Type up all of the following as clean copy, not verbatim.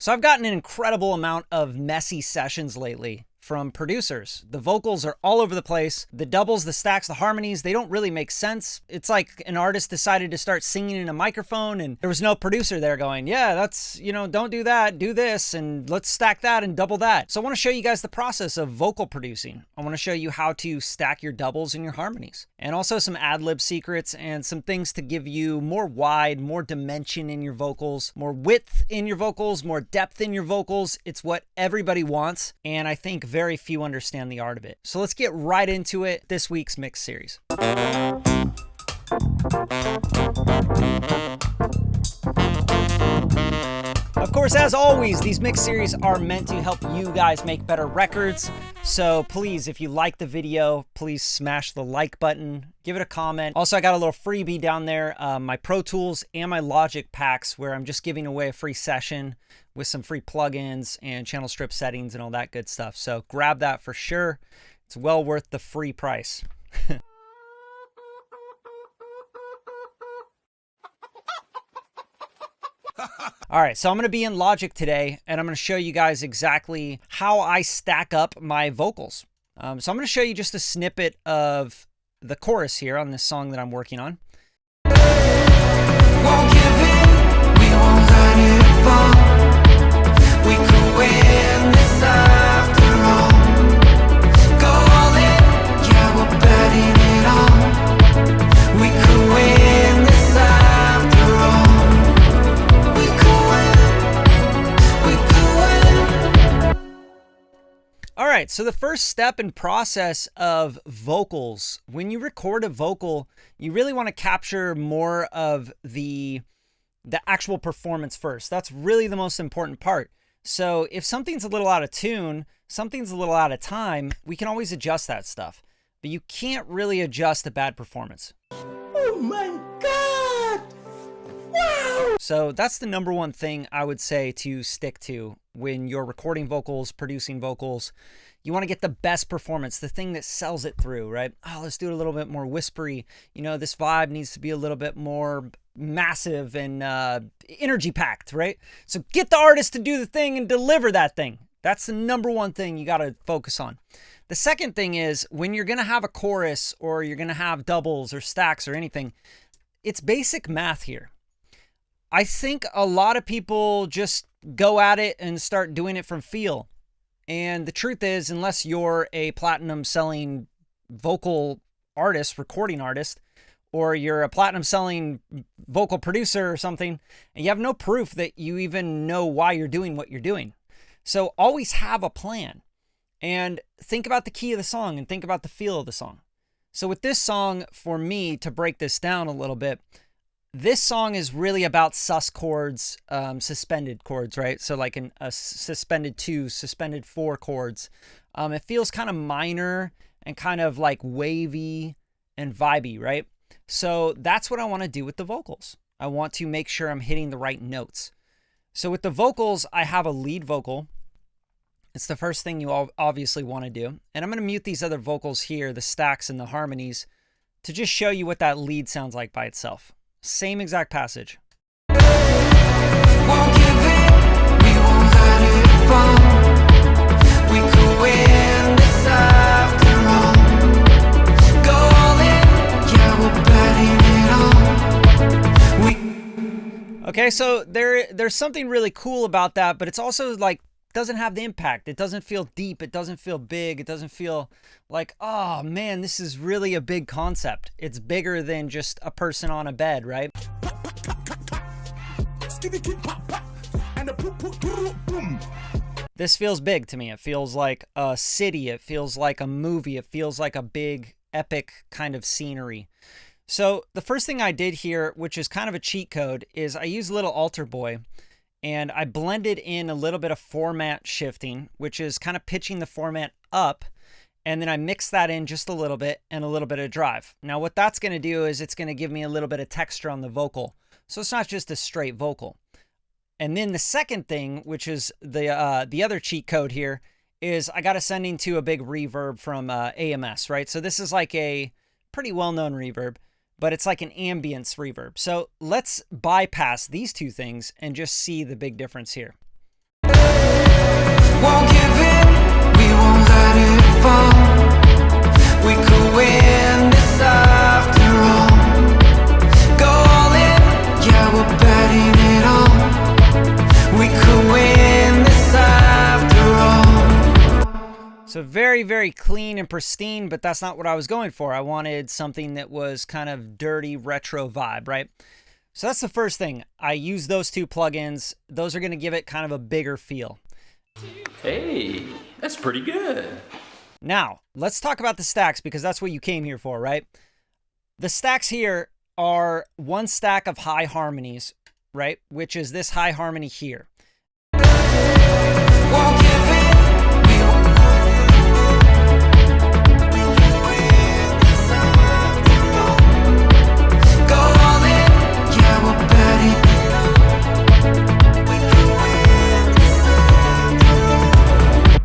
So I've gotten an incredible amount of messy sessions lately from producers. The vocals are all over the place. The doubles, the stacks, the harmonies, they don't really make sense. It's like an artist decided to start singing in a microphone and there was no producer there going, yeah, that's, don't do that, do this, and let's stack that and double that. So I want to show you guys the process of vocal producing. I want to show you how to stack your doubles and your harmonies, and also some ad-lib secrets and some things to give you more wide, more dimension in your vocals, more width in your vocals, more depth in your vocals. It's what everybody wants, and I think very few understand the art of it. So let's get right into it. This week's mix series. Of course, as always, these mix series are meant to help you guys make better records. So please, if you like the video, please smash the like button, give it a comment. Also, I got a little freebie down there, my Pro Tools and my Logic packs, where I'm just giving away a free session with some free plugins and channel strip settings and all that good stuff. So grab that for sure. It's well worth the free price. All right, so I'm going to be in Logic today, and I'm going to show you guys exactly how I stack up my vocals. So I'm going to show you just a snippet of the chorus here on this song that I'm working on. Won't give in, we won't let it fall. We could win this after all. Go all in, yeah, we're betting it on. We could win this after all. All right, so the first step and process of vocals, when you record a vocal, you really want to capture more of the actual performance first. That's really the most important part. So if something's a little out of tune, something's a little out of time, we can always adjust that stuff. But you can't really adjust a bad performance. Oh my God! Wow! So that's the number one thing I would say to stick to when you're recording vocals, producing vocals. You want to get the best performance, the thing that sells it through, right? Oh, let's do it a little bit more whispery. This vibe needs to be a little bit more massive and energy packed, right? So get the artist to do the thing and deliver that thing. That's the number one thing you got to focus on. The second thing is when you're going to have a chorus or you're going to have doubles or stacks or anything, it's basic math here. I think a lot of people just go at it and start doing it from feel. And the truth is, unless you're a platinum selling vocal artist, recording artist, or you're a platinum selling vocal producer or something, and you have no proof that you even know why you're doing what you're doing. So always have a plan and think about the key of the song and think about the feel of the song. So with this song, for me, to break this down a little bit, this song is really about sus chords, suspended chords, right? So like a suspended 2, suspended 4 chords. It feels kind of minor and kind of like wavy and vibey, right? So that's what I want to do with the vocals. I want to make sure I'm hitting the right notes. So with the vocals, I have a lead vocal. It's the first thing you obviously want to do. And I'm going to mute these other vocals here, the stacks and the harmonies, to just show you what that lead sounds like by itself. Same exact passage. Won't give in, we won't let it fall. We could win this after all. Go all in, yeah, we're betting it on. Okay, so there's something really cool about that, but it's also like doesn't have the impact. It doesn't feel deep. It doesn't feel big. It doesn't feel like, oh man, this is really a big concept. It's bigger than just a person on a bed, right? This feels big to me. It feels like a city. It feels like a movie. It feels like a big, epic kind of scenery. So the first thing I did here, which is kind of a cheat code, is I used Little Alter Boy. And I blended in a little bit of format shifting, which is kind of pitching the format up. And then I mixed that in just a little bit and a little bit of drive. Now what that's going to do is it's going to give me a little bit of texture on the vocal. So it's not just a straight vocal. And then the second thing, which is the other cheat code here, is I got to send into a big reverb from AMS, right? So this is like a pretty well-known reverb, but it's like an ambience reverb. So let's bypass these two things and just see the big difference here. fall. We could win this after all. Go all in, yeah, we're betting it all. We could win this after all. So very, very clean and pristine, but that's not what I was going for. I wanted something that was kind of dirty retro vibe, right? So that's the first thing. I use those two plugins. Those are going to give it kind of a bigger feel. Hey, that's pretty good. Now, let's talk about the stacks, because that's what you came here for, right? The stacks here are one stack of high harmonies, right? Which is this high harmony here. Won't give in. We won't win this after all. Go all in, yeah, we're betting it all. We can win this after all.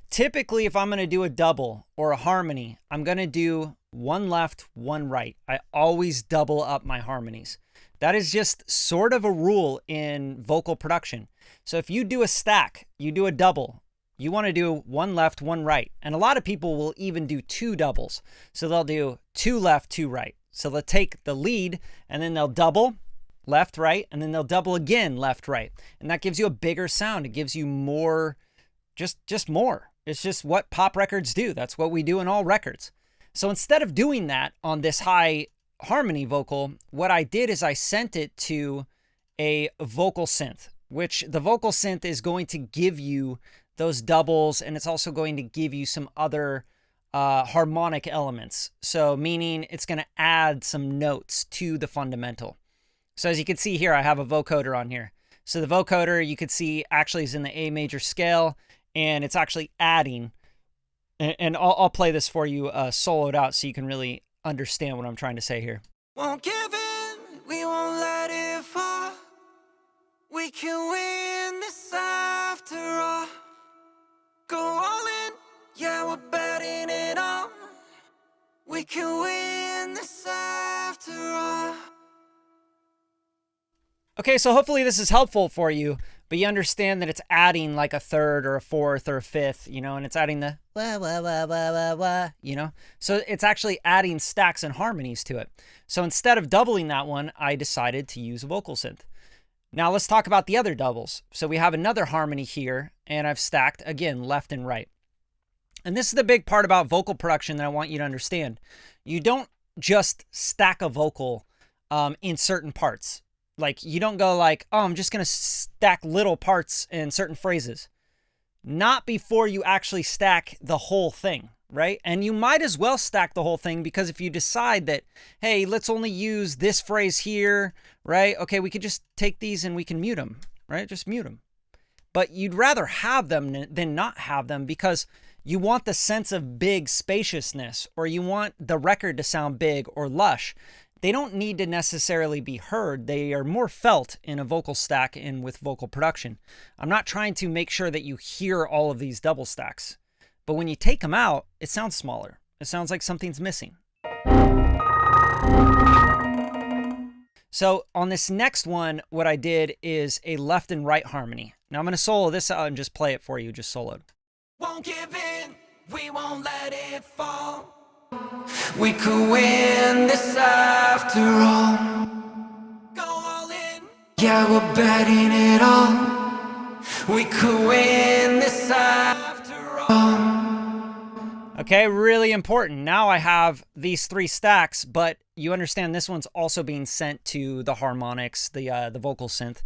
Typically, if I'm going to do a double or a harmony, I'm going to do one left, one right. I always double up my harmonies. That is just sort of a rule in vocal production. So if you do a stack, you do a double, you want to do one left, one right. And a lot of people will even do two doubles. So they'll do two left, two right. So they'll take the lead and then they'll double left, right, and then they'll double again left, right. And that gives you a bigger sound. It gives you more, just more. It's just what pop records do. That's what we do in all records. So instead of doing that on this high harmony vocal, what I did is I sent it to a vocal synth, which the vocal synth is going to give you those doubles, and it's also going to give you some other harmonic elements. So meaning it's going to add some notes to the fundamental. So as you can see here, I have a vocoder on here. So the vocoder, you could see, actually is in the A major scale, and it's actually adding. And I'll play this for you soloed out so you can really understand what I'm trying to say here. Won't give in, we won't let it fall. We can win this after all. Go all in, yeah, we're betting it all. We can win this after all. Okay, so hopefully this is helpful for you, but you understand that it's adding like a third or a fourth or a fifth, you know, and it's adding the wah, wah, wah, wah, wah, wah, you know? So it's actually adding stacks and harmonies to it. So instead of doubling that one, I decided to use a vocal synth. Now let's talk about the other doubles. So we have another harmony here, and I've stacked, again, left and right. And this is the big part about vocal production that I want you to understand. You don't just stack a vocal in certain parts. Like, you don't go like, oh, I'm just going to stack little parts in certain phrases. Not before you actually stack the whole thing, right? And you might as well stack the whole thing, because if you decide that, hey, let's only use this phrase here, right? Okay, we could just take these and we can mute them, right? Just mute them. But you'd rather have them than not have them, because you want the sense of big spaciousness, or you want the record to sound big or lush. They don't need to necessarily be heard. They are more felt in a vocal stack and with vocal production. I'm not trying to make sure that you hear all of these double stacks, but when you take them out, it sounds smaller. It sounds like something's missing. So on this next one, what I did is a left and right harmony. Now I'm going to solo this out and just play it for you, just soloed. Won't give in, we won't let it fall. We could win this after all. Go all in, yeah, we're betting it all. We could win this after all. Okay, really important. Now I have these three stacks, but you understand this one's also being sent to the harmonics, the vocal synth.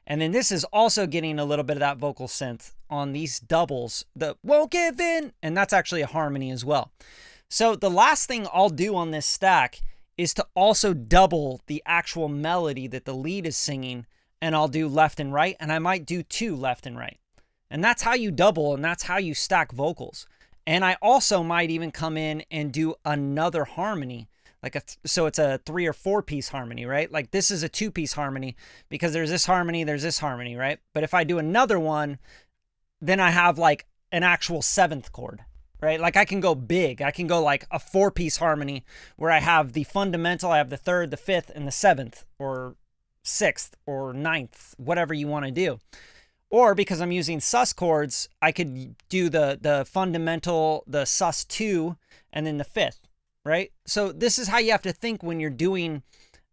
And then this is also getting a little bit of that vocal synth on these doubles, the won't give in, and that's actually a harmony as well. So the last thing I'll do on this stack is to also double the actual melody that the lead is singing, and I'll do left and right, and I might do two left and right. And that's how you double, and that's how you stack vocals. And I also might even come in and do another harmony, so it's a 3 or 4 piece harmony, right? Like this is a 2-piece harmony because there's this harmony, right? But if I do another one, then I have like an actual 7th chord, right? Like I can go big. I can go like a 4-piece harmony where I have the fundamental, I have the 3rd, the 5th, and the 7th, or 6th, or 9th, whatever you want to do. Or because I'm using sus chords, I could do the fundamental, the sus2, and then the fifth, right? So this is how you have to think when you're doing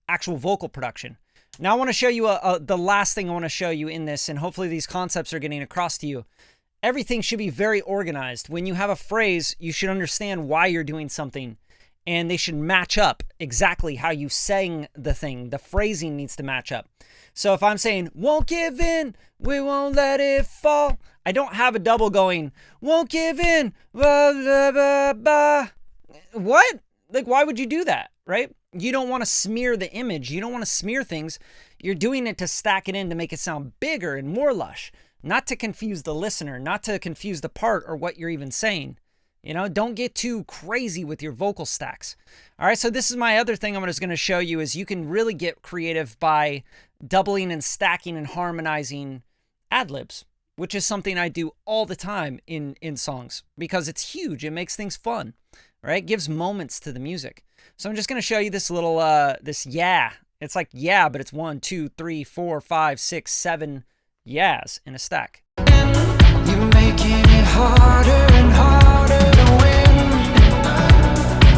actual vocal production. Now I want to show you the last thing I want to show you in this, and hopefully these concepts are getting across to you. Everything should be very organized. When you have a phrase, you should understand why you're doing something, and they should match up exactly how you sang the thing. The phrasing needs to match up. So if I'm saying, won't give in, we won't let it fall, I don't have a double going, won't give in, blah, blah, blah, blah. What? Like, why would you do that, right? You don't want to smear the image. You don't want to smear things. You're doing it to stack it in to make it sound bigger and more lush, not to confuse the listener, not to confuse the part or what you're even saying. You know, don't get too crazy with your vocal stacks. All right, so this is my other thing I'm just going to show you is you can really get creative by doubling and stacking and harmonizing ad-libs, which is something I do all the time in songs because it's huge. It makes things fun, right? It gives moments to the music. So I'm just going to show you this little, this yeah. It's like yeah, but it's 1, 2, 3, 4, 5, 6, 7 yeahs in a stack. You're making it harder and harder to win.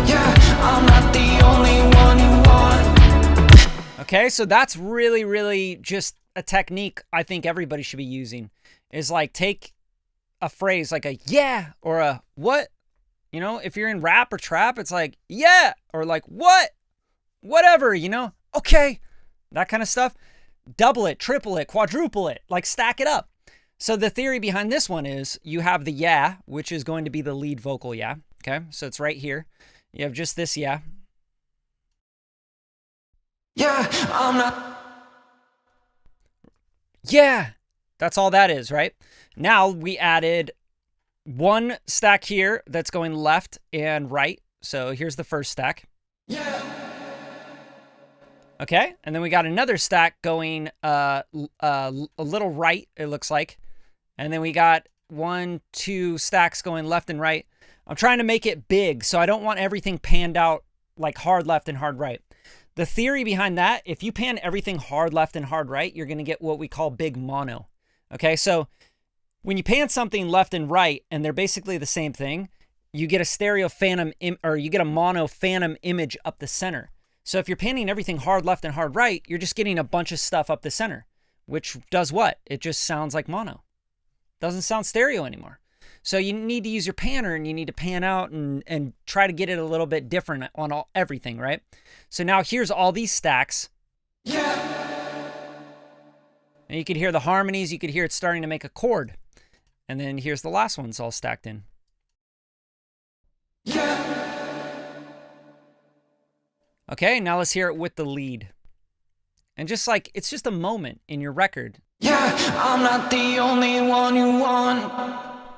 Yeah, I'm not the only one you want. Okay, so that's really, really just a technique I think everybody should be using. Is like take a phrase like a yeah or a what. You know, if you're in rap or trap, it's like yeah or like what, whatever, you know, okay, that kind of stuff. Double it, triple it, quadruple it, like stack it up. So the theory behind this one is you have the yeah, which is going to be the lead vocal yeah. Okay, so it's right here. You have just this yeah. Yeah, I'm not. Yeah, that's all that is, right? Now we added one stack here that's going left and right. So here's the first stack. Yeah. Okay, and then we got another stack going a little right, it looks like. And then we got 1, 2 stacks going left and right. I'm trying to make it big, so I don't want everything panned out like hard left and hard right. The theory behind that, if you pan everything hard left and hard right, you're going to get what we call big mono. Okay, so when you pan something left and right, and they're basically the same thing, you get a stereo phantom, or you get a mono phantom image up the center. So if you're panning everything hard left and hard right, you're just getting a bunch of stuff up the center, which does what? It just sounds like mono. Doesn't sound stereo anymore. So you need to use your panner and you need to pan out and try to get it a little bit different on everything, right? So now here's all these stacks. Yeah. And you could hear the harmonies. You could hear it starting to make a chord. And then here's the last one. It's all stacked in. Yeah. Okay, now let's hear it with the lead. And just like, it's just a moment in your record. Yeah, I'm not the only one you want.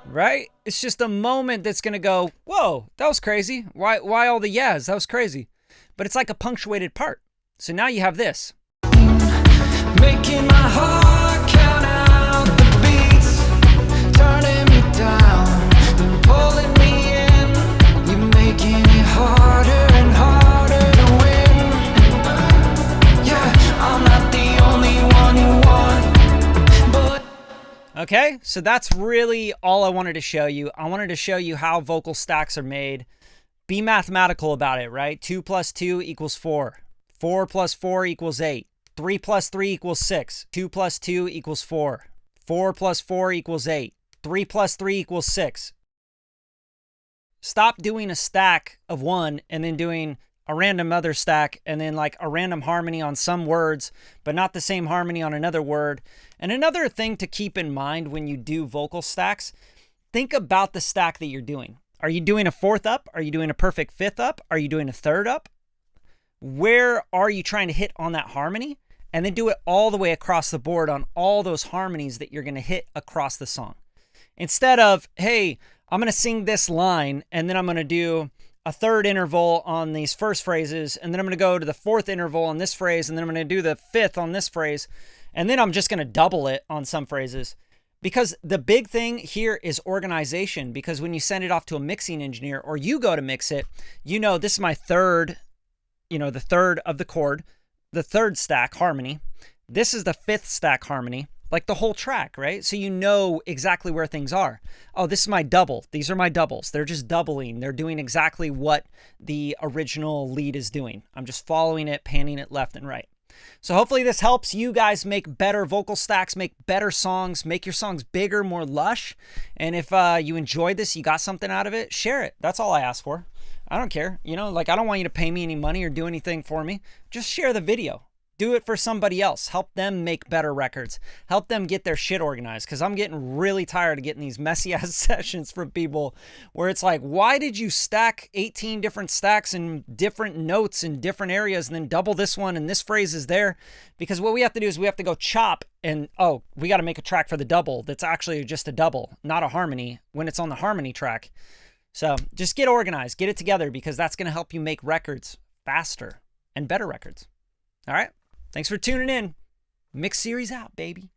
Right? It's just a moment that's going to go, whoa, that was crazy. Why all the yeahs? That was crazy. But it's like a punctuated part. So now you have this. Making my heart count out the beats, turning me down, then pulling me in. You're making it harder and harder to win. Yeah, I'm not the only one you want, but Okay, so that's really all I wanted to show you. I wanted to show you how vocal stacks are made. Be mathematical about it, right? 2 plus 2 equals 4. 4 plus 4 equals 8. 3 plus 3 equals 6. 2 plus 2 equals 4. 4 plus 4 equals 8. 3 plus 3 equals 6. Stop doing a stack of 1 and then doing a random other stack and then like a random harmony on some words, but not the same harmony on another word. And another thing to keep in mind when you do vocal stacks, think about the stack that you're doing. Are you doing a fourth up? Are you doing a perfect fifth up? Are you doing a third up? Where are you trying to hit on that harmony? And then do it all the way across the board on all those harmonies that you're going to hit across the song. Instead of, hey, I'm going to sing this line and then I'm going to do a third interval on these first phrases, and then I'm going to go to the fourth interval on this phrase, and then I'm going to do the fifth on this phrase, and then I'm just going to double it on some phrases. Because the big thing here is organization, because when you send it off to a mixing engineer or you go to mix it, you know, this is my third, the third of the chord, the third stack harmony. This is the fifth stack harmony. like the whole track, right? So you know exactly where things are. Oh, this is my double. These are my doubles. They're just doubling. They're doing exactly what the original lead is doing. I'm just following it, panning it left and right. So hopefully this helps you guys make better vocal stacks, make better songs, make your songs bigger, more lush. And if you enjoyed this, you got something out of it, share it. That's all I ask for. I don't care. You know, like I don't want you to pay me any money or do anything for me. Just share the video. Do it for somebody else. Help them make better records. Help them get their shit organized, because I'm getting really tired of getting these messy ass sessions from people where it's like, why did you stack 18 different stacks and different notes in different areas and then double this one and this phrase is there? Because what we have to do is we have to go chop and, oh, we got to make a track for the double that's actually just a double, not a harmony, when it's on the harmony track. So just get organized, get it together, because that's going to help you make records faster and better records. All right. Thanks for tuning in. Mix series out, baby.